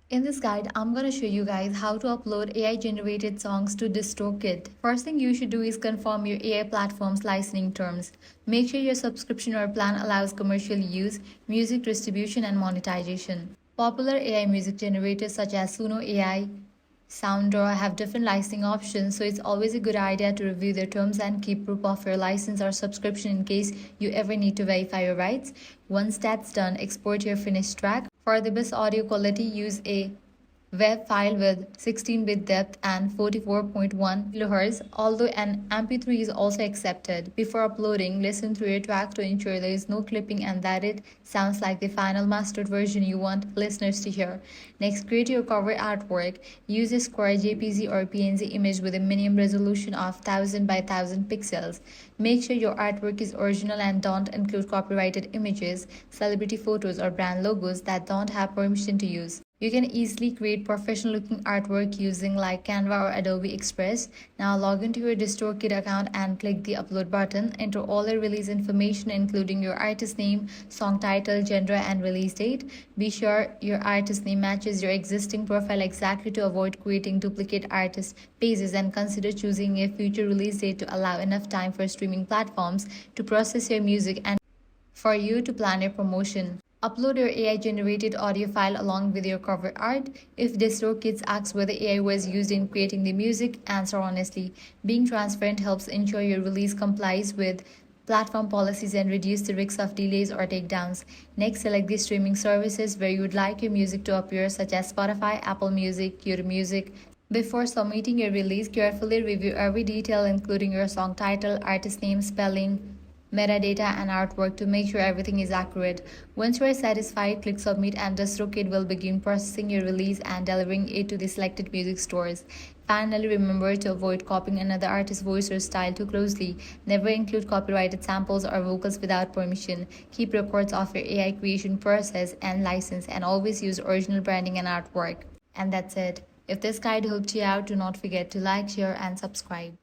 In this guide, I'm going to show you guys how to upload AI generated songs to DistroKid. First thing you should do is confirm your AI platform's licensing terms. Make sure your subscription or plan allows commercial use, music distribution, and monetization. Popular AI music generators such as Suno AI, SoundDraw have different licensing options, so it's always a good idea to review their terms and keep proof of your license or subscription in case you ever need to verify your rights. Once that's done, export your finished track. For the best audio quality, use a WAV file with 16-bit depth and 44.1 kHz, although an MP3 is also accepted. Before uploading, listen through your track to ensure there is no clipping and that it sounds like the final mastered version you want listeners to hear. Next, create your cover artwork. Use a square JPG or PNG image with a minimum resolution of 1000 by 1000 pixels. Make sure your artwork is original and don't include copyrighted images, celebrity photos, or brand logos that don't have permission to use. You can easily create professional looking artwork using like Canva or Adobe Express. Now log into your DistroKid account and click the upload button. Enter all your release information including your artist name, song title, genre, and release date. Be sure your artist name matches your existing profile exactly to avoid creating duplicate artist pages, and consider choosing a future release date to allow enough time for streaming platforms to process your music and for you to plan your promotion. Upload your AI generated audio file along with your cover art. If DistroKid asks whether AI was used in creating the music, answer honestly. Being transparent helps ensure your release complies with platform policies and reduce the risks of delays or takedowns. Next, select the streaming services where you would like your music to appear, such as Spotify, Apple Music, YouTube Music. Before submitting your release, carefully review every detail including your song title, artist name, spelling, metadata, and artwork to make sure everything is accurate. Once you are satisfied, click submit and DistroKid will begin processing your release and delivering it to the selected music stores. Finally, remember to avoid copying another artist's voice or style too closely. Never include copyrighted samples or vocals without permission. Keep records of your AI creation process and license, and always use original branding and artwork. And that's it. If this guide helped you out, do not forget to like, share, and subscribe.